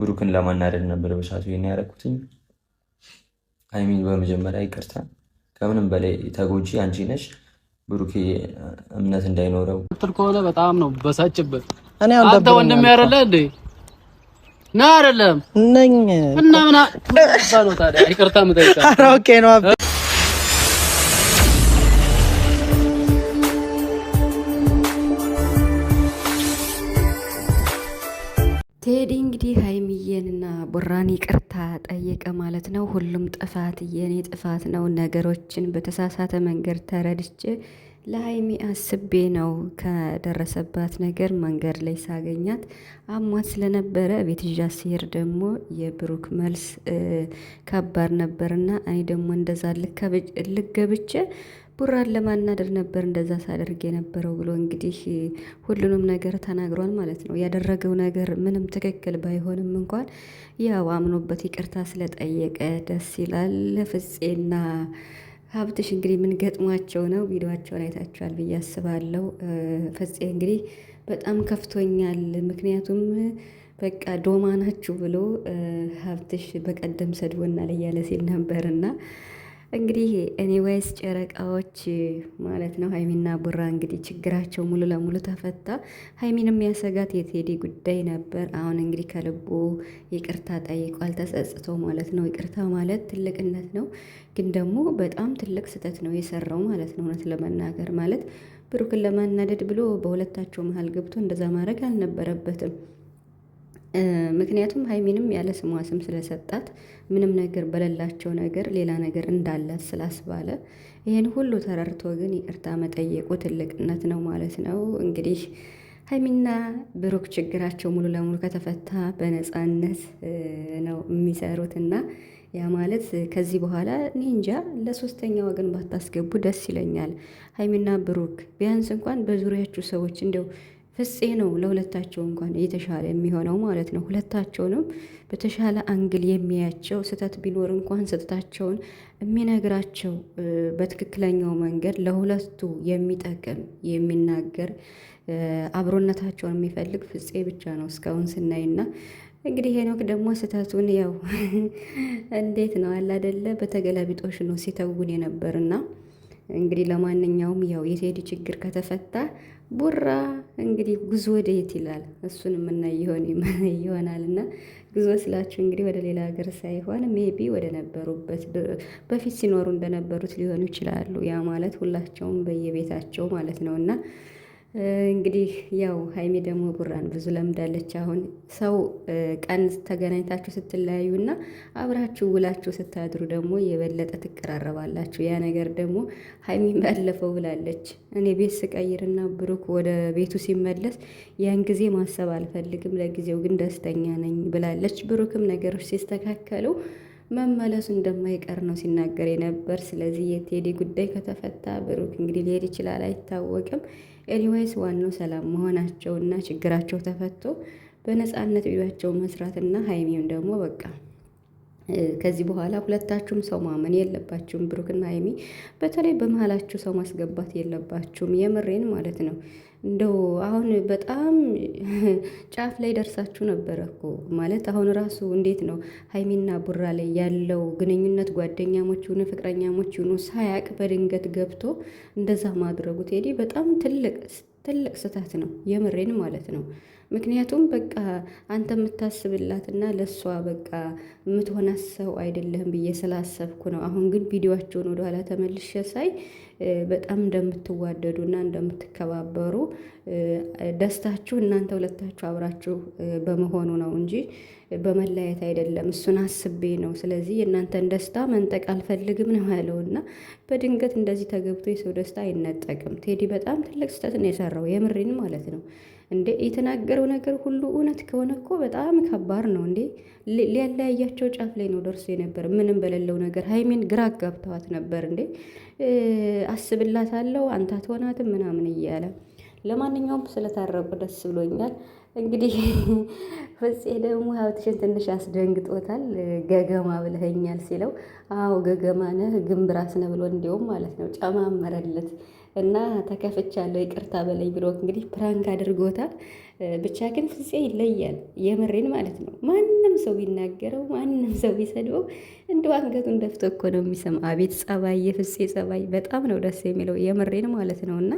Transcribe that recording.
ብሩክን ለማናደድ ነበር በሰዓቱ ይሄን ያደረኩትኝ። ሀይሚን በመጀመሪያ ይቅርታ፣ ከምንም በላይ ተጎጂ አንቺ ነሽ። ብሩክ እምነት እንዳይኖረው ከሆነ በጣም ነው በሳጭበት። አንተ ወንድም ያረለ እንዴ ና አይደለም ነኝ እና ምን ነው ታዲያ ይቅርታ የምጠይቀው? ኧረ ኦኬ ነው። ቴዲ እንግዲህ ሀይሚዬንና ቡራን ይቅርታ ጠየቀ ማለት ነው። ሁሉም ጥፋት የኔ ጥፋት ነው፣ ነገሮችን በተሳሳተ መንገድ ተረድቼ ለሀይሚ አስቤ ነው። ከደረሰባት ነገር መንገድ ላይ ሳገኛት አሟት ስለነበረ ቤት ይዣ ሲሄድ ደግሞ የብሩክ መልስ ከባድ ነበርና እኔ ደግሞ እንደዛ ልገብቼ ቡራን ለማናደር ነበር እንደዛ ሳደርግ የነበረው ብሎ እንግዲህ ሁሉንም ነገር ተናግሯል ማለት ነው። ያደረገው ነገር ምንም ትክክል ባይሆንም እንኳን ያው አምኖበት ይቅርታ ስለጠየቀ ደስ ይላል። ፍፄና ሀብትሽ እንግዲህ ምን ገጥሟቸው ነው? ቪዲዮአቸውን አይታችኋል ብዬ አስባለሁ። ፍፄ እንግዲህ በጣም ከፍቶኛል፣ ምክንያቱም በቃ ዶማ ናችሁ ብሎ ሀብትሽ በቀደም ሰድቦናል እያለ ሲል ነበርና እንግዲህ ኤኒዌይስ ጨረቃዎች ማለት ነው ሀይሚና ቡራ እንግዲህ ችግራቸው ሙሉ ለሙሉ ተፈታ። ሀይሚንም ያሰጋት የቴዲ ጉዳይ ነበር። አሁን እንግዲህ ከልቡ ይቅርታ ጠይቋል፣ ተጸጽቶ ማለት ነው። ይቅርታ ማለት ትልቅነት ነው፣ ግን ደግሞ በጣም ትልቅ ስህተት ነው የሰራው ማለት ነው። እውነት ለመናገር ማለት ብሩክን ለማናደድ ብሎ በሁለታቸው መሀል ገብቶ እንደዛ ማድረግ አልነበረበትም። ምክንያቱም ሀይሚንም ያለ ስሟ ስም ስለሰጣት ምንም ነገር በሌላቸው ነገር ሌላ ነገር እንዳላት ስላስባለ ይህን ሁሉ ተረድቶ ግን ይቅርታ መጠየቁ ትልቅነት ነው ማለት ነው። እንግዲህ ሀይሚና ብሩክ ችግራቸው ሙሉ ለሙሉ ከተፈታ በነፃነት ነው የሚሰሩትና ያ ማለት ከዚህ በኋላ እኔ እንጃ ለሶስተኛ ወገን ባታስገቡ ደስ ይለኛል። ሀይሚና ብሩክ ቢያንስ እንኳን በዙሪያችሁ ሰዎች እንደው ፍፄ ነው ለሁለታቸው እንኳን የተሻለ የሚሆነው ማለት ነው። ሁለታቸውንም በተሻለ አንግል የሚያቸው ስህተት ቢኖር እንኳን ስህተታቸውን የሚነግራቸው በትክክለኛው መንገድ ለሁለቱ የሚጠቅም የሚናገር አብሮነታቸውን የሚፈልግ ፍፄ ብቻ ነው እስካሁን ስናይና እንግዲህ ሄኖክ ደግሞ ስህተቱን ያው እንዴት ነው አለ አይደለ በተገላቢጦሽ ነው ሲተውን የነበርና እንግዲህ ለማንኛውም ያው የቴዲ ችግር ከተፈታ ቡራ እንግዲህ ጉዞ ወደ የት ይላል? እሱን የምናይ ይሆናል። እና ጉዞ ስላችሁ እንግዲህ ወደ ሌላ ሀገር ሳይሆን ሜቢ ወደ ነበሩበት በፊት ሲኖሩ እንደነበሩት ሊሆኑ ይችላሉ። ያ ማለት ሁላቸውም በየቤታቸው ማለት ነው። እና እንግዲህ ያው ሀይሚ ደግሞ ቡራን ብዙ ለምዳለች። አሁን ሰው ቀን ተገናኝታችሁ ስትለያዩና አብራችሁ ውላችሁ ስታድሩ ደግሞ የበለጠ ትቀራረባላችሁ። ያ ነገር ደግሞ ሀይሚ ባለፈው ብላለች፣ እኔ ቤት ስቀይርና ብሩክ ወደ ቤቱ ሲመለስ ያን ጊዜ ማሰብ አልፈልግም፣ ለጊዜው ግን ደስተኛ ነኝ ብላለች። ብሩክም ነገሮች ሲስተካከሉ መመለሱ እንደማይቀር ነው ሲናገር የነበር። ስለዚህ የቴዲ ጉዳይ ከተፈታ ብሩክ እንግዲህ ሊሄድ ይችላል፣ አይታወቅም። ኤኒዌይስ ዋናው ሰላም መሆናቸውና ችግራቸው ተፈቶ በነፃነት ቪዲዮአቸው መስራትና ሀይሚም ደግሞ በቃ ከዚህ በኋላ ሁለታችሁም ሰው ማመን የለባችሁም። ብሩክና ሀይሚ በተለይ በመሀላችሁ ሰው ማስገባት የለባችሁም። የምሬን ማለት ነው። እንደው አሁን በጣም ጫፍ ላይ ደርሳችሁ ነበረ እኮ ማለት አሁን ራሱ እንዴት ነው ሀይሚና ቡራ ላይ ያለው ግንኙነት ጓደኛሞች ይሁኑ ፍቅረኛሞች ይሁኑ ሳያቅ በድንገት ገብቶ እንደዛ ማድረጉ ቴዲ በጣም ትልቅ ስህተት ነው። የምሬን ማለት ነው። ምክንያቱም በቃ አንተ የምታስብላትና ለእሷ በቃ የምትሆናት ሰው አይደለህም ብዬ ስላሰብኩ ነው። አሁን ግን ቪዲዮአቸውን ወደኋላ ተመልሼ ሳይ በጣም እንደምትዋደዱና እንደምትከባበሩ ደስታችሁ እናንተ ሁለታችሁ አብራችሁ በመሆኑ ነው እንጂ በመለያየት አይደለም። እሱን አስቤ ነው። ስለዚህ የእናንተን ደስታ መንጠቅ አልፈልግም ነው ያለውና በድንገት እንደዚህ ተገብቶ የሰው ደስታ አይነጠቅም። ቴዲ በጣም ትልቅ ስህተት ነው የሰራው። የምሬን ማለት ነው። እንዴ የተናገረው ነገር ሁሉ እውነት ከሆነ እኮ በጣም ከባድ ነው። እንዴ ሊያለያያቸው ጫፍ ላይ ነው ደርሶ የነበር ምንም በሌለው ነገር ሀይሚን ግራ አጋብተዋት ነበር። እንዴ አስብላታለሁ አንተ አትሆናትም ምናምን እያለ ለማንኛውም ስለታረቁ ደስ ብሎኛል። እንግዲህ ፍፄ ደግሞ ሀብትሽን ትንሽ አስደንግጦታል። ገገማ ብለኸኛል ሲለው አዎ ገገማ ነህ ግንብ ራስ ነህ ብሎ እንዲሁም ማለት ነው ጨማመረለት። እና ተከፍቻለሁ ይቅርታ በለኝ ብሎ እንግዲህ ፕራንክ አድርጎታል። ብቻ ግን ፍፄ ይለያል፣ የምሬን ማለት ነው። ማንም ሰው ቢናገረው ማንም ሰው ቢሰድበው እንደው አንገቱን ደፍቶ እኮ ነው የሚሰማ። አቤት ጸባይ፣ የፍፄ ጸባይ በጣም ነው ደስ የሚለው፣ የምሬን ማለት ነው እና